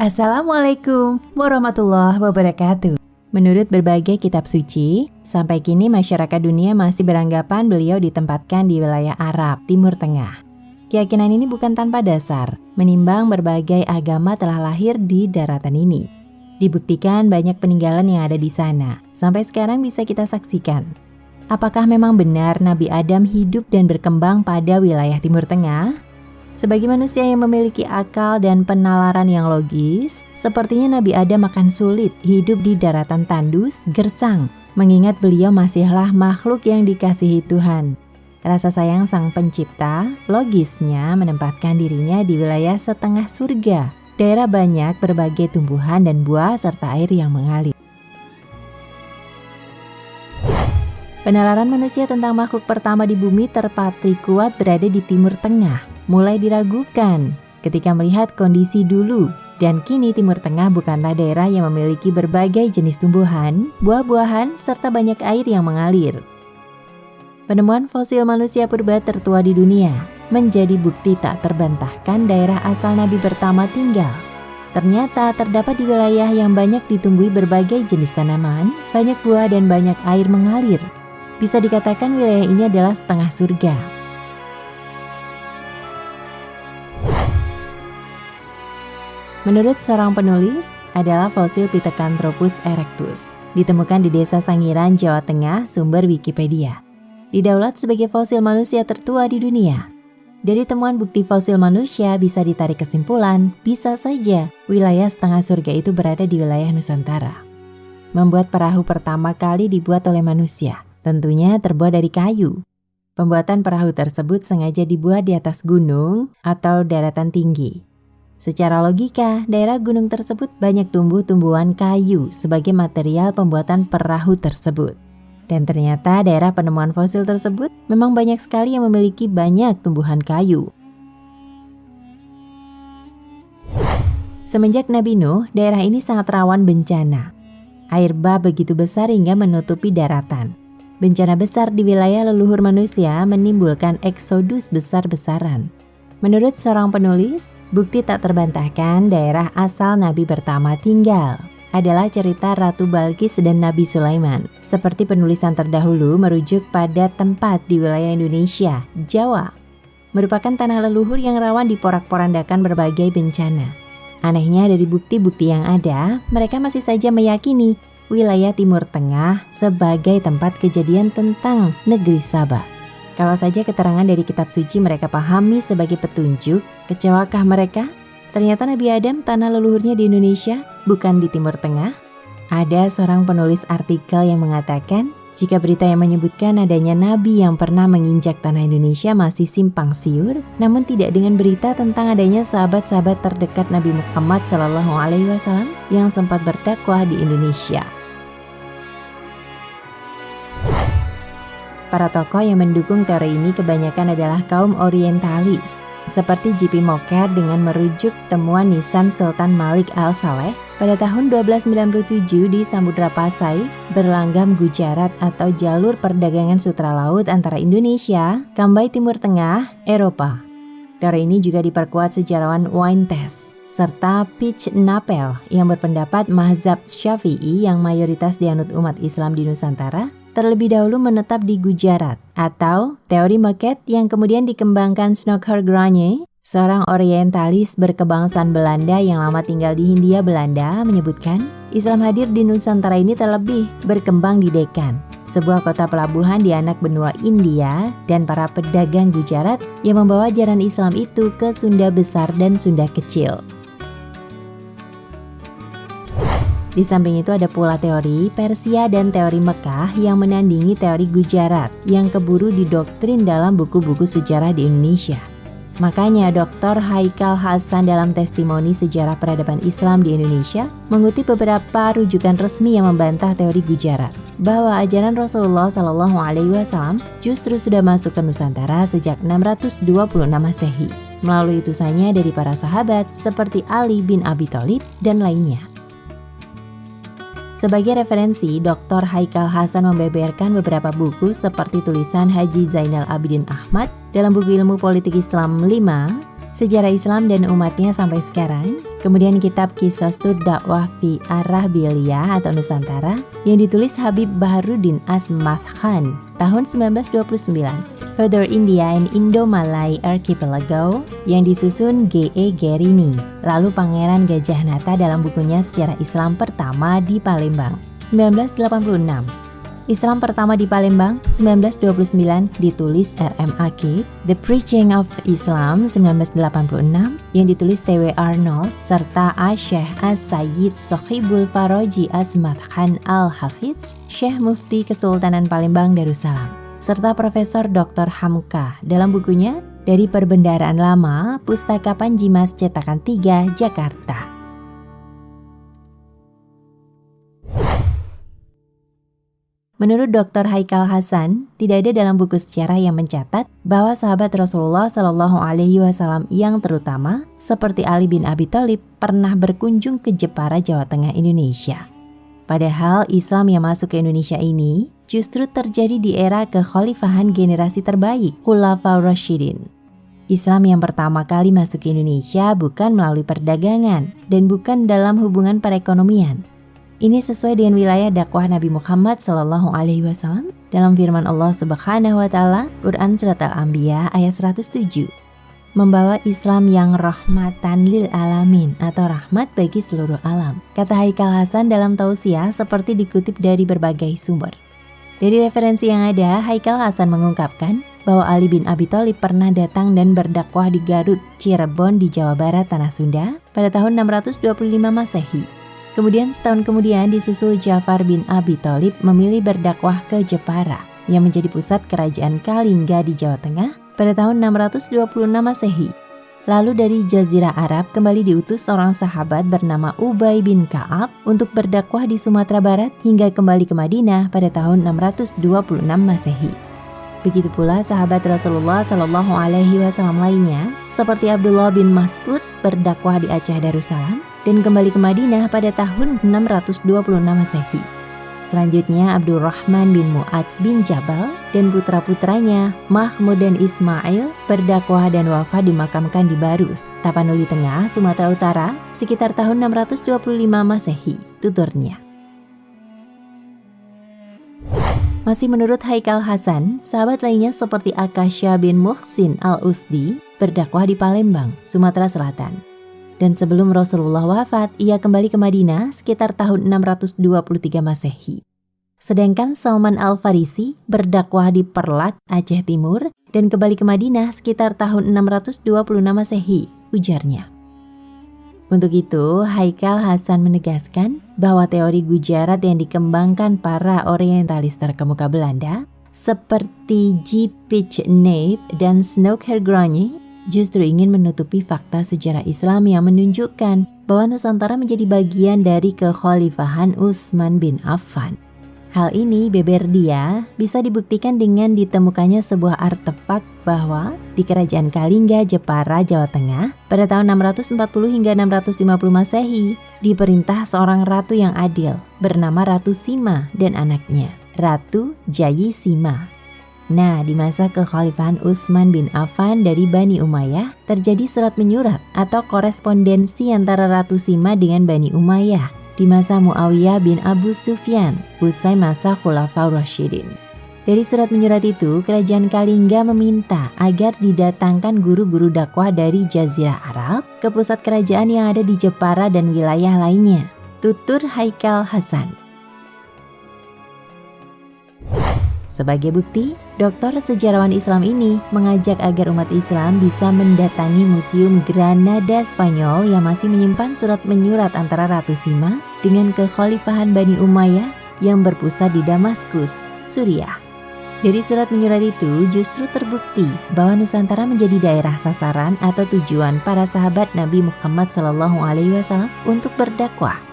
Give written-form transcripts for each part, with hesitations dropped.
Assalamualaikum warahmatullahi wabarakatuh. Menurut berbagai kitab suci, sampai kini masyarakat dunia masih beranggapan beliau ditempatkan di wilayah Arab, Timur Tengah. Keyakinan ini bukan tanpa dasar, menimbang berbagai agama telah lahir di daratan ini. Dibuktikan banyak peninggalan yang ada di sana, sampai sekarang bisa kita saksikan. Apakah memang benar Nabi Adam hidup dan berkembang pada wilayah Timur Tengah? Sebagai manusia yang memiliki akal dan penalaran yang logis, sepertinya Nabi Adam akan sulit hidup di daratan tandus, gersang, mengingat beliau masihlah makhluk yang dikasihi Tuhan. Rasa sayang Sang Pencipta, logisnya menempatkan dirinya di wilayah setengah surga, daerah banyak berbagai tumbuhan dan buah serta air yang mengalir. Penalaran manusia tentang makhluk pertama di bumi terpatri kuat berada di Timur Tengah. Mulai diragukan ketika melihat kondisi dulu dan kini Timur Tengah bukanlah daerah yang memiliki berbagai jenis tumbuhan, buah-buahan, serta banyak air yang mengalir. Penemuan fosil manusia purba tertua di dunia menjadi bukti tak terbantahkan daerah asal Nabi pertama tinggal. Ternyata terdapat di wilayah yang banyak ditumbuhi berbagai jenis tanaman, banyak buah dan banyak air mengalir. Bisa dikatakan wilayah ini adalah setengah surga. Menurut seorang penulis, adalah fosil Pithecanthropus erectus, ditemukan di Desa Sangiran, Jawa Tengah, sumber Wikipedia. Didaulat sebagai fosil manusia tertua di dunia. Dari temuan bukti fosil manusia bisa ditarik kesimpulan, bisa saja wilayah setengah surga itu berada di wilayah Nusantara. Membuat perahu pertama kali dibuat oleh manusia, tentunya terbuat dari kayu. Pembuatan perahu tersebut sengaja dibuat di atas gunung atau daratan tinggi. Secara logika, daerah gunung tersebut banyak tumbuh-tumbuhan kayu sebagai material pembuatan perahu tersebut. Dan ternyata daerah penemuan fosil tersebut memang banyak sekali yang memiliki banyak tumbuhan kayu. Semenjak Nabi Nuh, daerah ini sangat rawan bencana. Air bah begitu besar hingga menutupi daratan. Bencana besar di wilayah leluhur manusia menimbulkan eksodus besar-besaran. Menurut seorang penulis, bukti tak terbantahkan daerah asal Nabi pertama tinggal adalah cerita Ratu Balkis dan Nabi Sulaiman. Seperti penulisan terdahulu merujuk pada tempat di wilayah Indonesia, Jawa, merupakan tanah leluhur yang rawan diporak-porandakan berbagai bencana. Anehnya dari bukti-bukti yang ada, mereka masih saja meyakini wilayah Timur Tengah sebagai tempat kejadian tentang negeri Saba. Kalau saja keterangan dari kitab suci mereka pahami sebagai petunjuk, kecewakah mereka? Ternyata Nabi Adam tanah leluhurnya di Indonesia, bukan di Timur Tengah. Ada seorang penulis artikel yang mengatakan, jika berita yang menyebutkan adanya Nabi yang pernah menginjak tanah Indonesia masih simpang siur, namun tidak dengan berita tentang adanya sahabat-sahabat terdekat Nabi Muhammad SAW yang sempat berdakwah di Indonesia. Para tokoh yang mendukung teori ini kebanyakan adalah kaum orientalis, seperti J.P. Mockett dengan merujuk temuan nisan Sultan Malik al-Saleh pada tahun 1297 di Samudra Pasai, berlanggam Gujarat atau jalur perdagangan sutra laut antara Indonesia, Kambay Timur Tengah, Eropa. Teori ini juga diperkuat sejarawan Wyntes, serta Pitch Napel yang berpendapat mazhab Syafi'i yang mayoritas dianut umat Islam di Nusantara terlebih dahulu menetap di Gujarat, atau teori Mockett yang kemudian dikembangkan Snoecker Grange, seorang orientalis berkebangsaan Belanda yang lama tinggal di Hindia Belanda, menyebutkan Islam hadir di Nusantara ini terlebih berkembang di Deccan, sebuah kota pelabuhan di anak benua India, dan para pedagang Gujarat yang membawa ajaran Islam itu ke Sunda Besar dan Sunda Kecil. Di samping itu ada pula teori Persia dan teori Mekah yang menandingi teori Gujarat yang keburu didoktrin dalam buku-buku sejarah di Indonesia. Makanya Dr. Haikal Hasan dalam testimoni sejarah peradaban Islam di Indonesia mengutip beberapa rujukan resmi yang membantah teori Gujarat bahwa ajaran Rasulullah SAW justru sudah masuk ke Nusantara sejak 626 Masehi melalui utusannya dari para sahabat seperti Ali bin Abi Thalib dan lainnya. Sebagai referensi, Dr. Haikal Hasan membeberkan beberapa buku seperti tulisan Haji Zainal Abidin Ahmad dalam buku Ilmu Politik Islam 5, Sejarah Islam dan umatnya sampai sekarang. Kemudian kitab Qisastud Dakwah fi Arrahbiliyah atau Nusantara yang ditulis Habib Baharuddin Asmad Khan tahun 1929. Further India and Indo-Malay Archipelago yang disusun G.E. Gerini. Lalu Pangeran Gajah Nata dalam bukunya Sejarah Islam Pertama di Palembang 1986. Islam Pertama di Palembang 1929 ditulis R.M. Akib, The Preaching of Islam 1986 yang ditulis T.W. Arnold serta Syekh As-Sayyid Sohibul Faroji Asmad Khan Al-Hafidz, Syekh Mufti Kesultanan Palembang Darussalam, serta Profesor Dr. Hamka dalam bukunya Dari Perbendaharaan Lama, Pustaka Panjimas Cetakan 3, Jakarta. Menurut Dr. Haikal Hasan, tidak ada dalam buku sejarah yang mencatat bahwa sahabat Rasulullah Shallallahu Alaihi Wasallam yang terutama seperti Ali bin Abi Thalib pernah berkunjung ke Jepara, Jawa Tengah, Indonesia. Padahal Islam yang masuk ke Indonesia ini justru terjadi di era kekhalifahan generasi terbaik, Khulafaur Rasyidin. Islam yang pertama kali masuk ke Indonesia bukan melalui perdagangan dan bukan dalam hubungan perekonomian. Ini sesuai dengan wilayah dakwah Nabi Muhammad Sallallahu Alaihi Wasallam dalam firman Allah Subhanahu Wa Taala Quran Surat Al-Anbiya ayat 107. Membawa Islam yang rahmatan lil alamin atau rahmat bagi seluruh alam. Kata Haikal Hasan dalam tausiah seperti dikutip dari berbagai sumber. Dari referensi yang ada, Haikal Hasan mengungkapkan bahwa Ali bin Abi Thalib pernah datang dan berdakwah di Garut, Cirebon di Jawa Barat, Tanah Sunda pada tahun 625 Masehi. Kemudian setahun kemudian disusul Ja'far bin Abi Thalib memilih berdakwah ke Jepara yang menjadi pusat kerajaan Kalingga di Jawa Tengah pada tahun 626 Masehi. Lalu dari Jazirah Arab kembali diutus seorang sahabat bernama Ubay bin Ka'ab untuk berdakwah di Sumatera Barat hingga kembali ke Madinah pada tahun 626 Masehi. Begitu pula sahabat Rasulullah Shallallahu Alaihi Wasallam lainnya seperti Abdullah bin Mas'ud berdakwah di Aceh Darussalam dan kembali ke Madinah pada tahun 626 Masehi. Selanjutnya Abdurrahman bin Mu'adz bin Jabal dan putra-putranya Mahmud dan Ismail berdakwah dan wafat dimakamkan di Barus, Tapanuli Tengah, Sumatera Utara sekitar tahun 625 Masehi, tuturnya. Masih menurut Haikal Hasan, sahabat lainnya seperti Akasya bin Muhsin al-Usdi berdakwah di Palembang, Sumatera Selatan. Dan sebelum Rasulullah wafat, ia kembali ke Madinah sekitar tahun 623 Masehi. Sedangkan Salman Al-Farisi berdakwah di Perlak, Aceh Timur, dan kembali ke Madinah sekitar tahun 626 Masehi, ujarnya. Untuk itu, Haikal Hasan menegaskan bahwa teori Gujarat yang dikembangkan para orientalis terkemuka Belanda, seperti J. Pitchnape dan Snoeck-Hergronje, justru ingin menutupi fakta sejarah Islam yang menunjukkan bahwa Nusantara menjadi bagian dari kekhalifahan Utsman bin Affan. Hal ini beber dia bisa dibuktikan dengan ditemukannya sebuah artefak bahwa di Kerajaan Kalingga, Jepara, Jawa Tengah pada tahun 640 hingga 650 Masehi diperintah seorang ratu yang adil bernama Ratu Sima dan anaknya, Ratu Jayisima. Nah, di masa kekhalifahan Utsman bin Affan dari Bani Umayyah, terjadi surat menyurat atau korespondensi antara Ratu Sima dengan Bani Umayyah di masa Muawiyah bin Abu Sufyan, usai masa Khulafaur Rasyidin. Dari surat menyurat itu, Kerajaan Kalingga meminta agar didatangkan guru-guru dakwah dari Jazirah Arab ke pusat kerajaan yang ada di Jepara dan wilayah lainnya. Tutur Haikal Hasan. Sebagai bukti, doktor sejarawan Islam ini mengajak agar umat Islam bisa mendatangi Museum Granada Spanyol yang masih menyimpan surat menyurat antara Ratu Sima dengan kekhalifahan Bani Umayyah yang berpusat di Damaskus, Suriah. Dari surat menyurat itu justru terbukti bahwa Nusantara menjadi daerah sasaran atau tujuan para sahabat Nabi Muhammad SAW untuk berdakwah.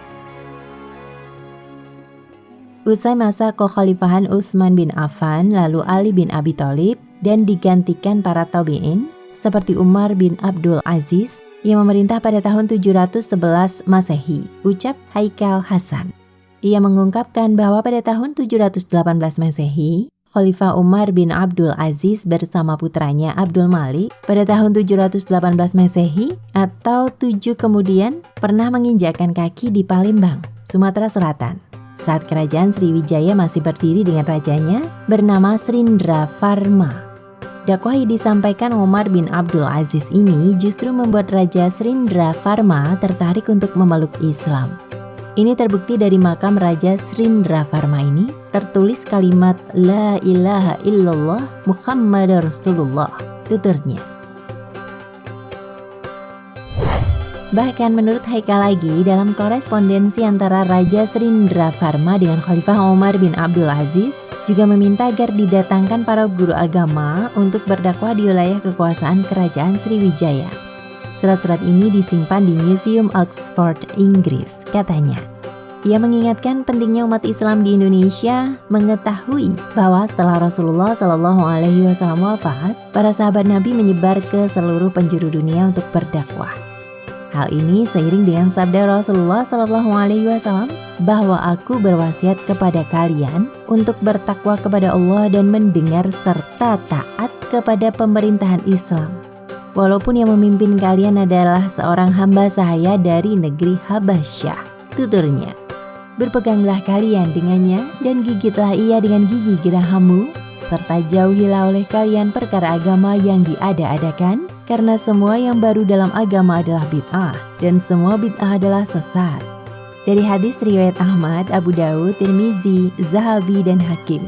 Usai masa kekhalifahan Utsman bin Affan, lalu Ali bin Abi Thalib, dan digantikan para tabi'in seperti Umar bin Abdul Aziz yang memerintah pada tahun 711 Masehi, ucap Haikal Hasan. Ia mengungkapkan bahwa pada tahun 718 Masehi, Khalifah Umar bin Abdul Aziz bersama putranya Abdul Malik pada tahun 718 Masehi atau 7 kemudian pernah menginjakkan kaki di Palembang, Sumatera Selatan. Saat kerajaan Sriwijaya masih berdiri dengan rajanya bernama Srindravarma. Dakwah yang disampaikan Umar bin Abdul Aziz ini justru membuat Raja Srindravarma tertarik untuk memeluk Islam. Ini terbukti dari makam Raja Srindravarma ini tertulis kalimat La ilaha illallah Muhammad Rasulullah, tuturnya. Bahkan menurut Haikal lagi, dalam korespondensi antara Raja Srindravarma dengan Khalifah Umar bin Abdul Aziz juga meminta agar didatangkan para guru agama untuk berdakwah di wilayah kekuasaan kerajaan Sriwijaya. Surat-surat ini disimpan di Museum Oxford, Inggris, katanya. Ia mengingatkan pentingnya umat Islam di Indonesia mengetahui bahwa setelah Rasulullah SAW wafat, para sahabat Nabi menyebar ke seluruh penjuru dunia untuk berdakwah. Hal ini seiring dengan sabda Rasulullah SAW bahwa aku berwasiat kepada kalian untuk bertakwa kepada Allah dan mendengar serta taat kepada pemerintahan Islam. Walaupun yang memimpin kalian adalah seorang hamba sahaya dari negeri Habasyah, tuturnya. Berpeganglah kalian dengannya dan gigitlah ia dengan gigi gerahammu, serta jauhilah oleh kalian perkara agama yang diada-adakan, karena semua yang baru dalam agama adalah bid'ah, dan semua bid'ah adalah sesat. Dari hadis riwayat Ahmad, Abu Dawud, Tirmizi, Zahabi, dan Hakim.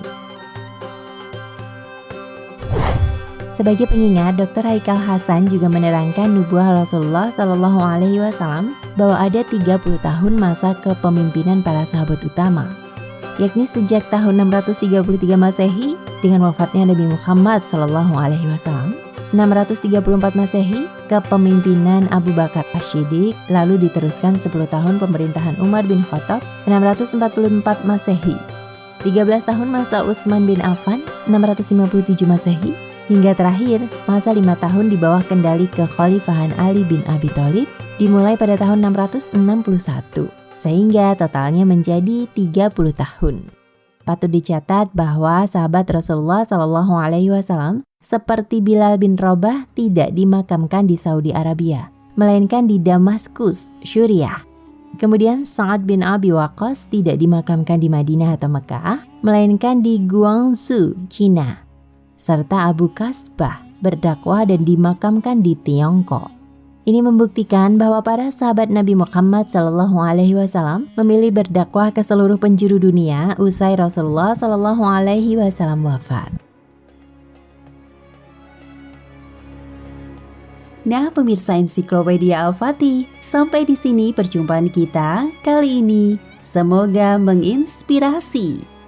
Sebagai pengingat, Dr. Haikal Hasan juga menerangkan nubuah Rasulullah SAW bahwa ada 30 tahun masa kepemimpinan para sahabat utama, yakni sejak tahun 633 Masehi dengan wafatnya Nabi Muhammad SAW, 634 Masehi kepemimpinan Abu Bakar As-Siddiq, lalu diteruskan 10 tahun pemerintahan Umar bin Khattab, 644 Masehi, 13 tahun masa Utsman bin Affan, 657 Masehi, hingga terakhir masa 5 tahun di bawah kendali kekhalifahan Ali bin Abi Thalib dimulai pada tahun 661, sehingga totalnya menjadi 30 tahun. Patut dicatat bahwa sahabat Rasulullah SAW seperti Bilal bin Rabah tidak dimakamkan di Saudi Arabia, melainkan di Damaskus, Suriah. Kemudian Sa'ad bin Abi Waqqas tidak dimakamkan di Madinah atau Mekah, melainkan di Guangzhou, Cina. Serta Abu Kasbah berdakwah dan dimakamkan di Tiongkok. Ini membuktikan bahwa para sahabat Nabi Muhammad SAW memilih berdakwah ke seluruh penjuru dunia usai Rasulullah SAW wafat. Nah, pemirsa Ensiklopedia Al-Fatih, sampai di sini perjumpaan kita kali ini. Semoga menginspirasi.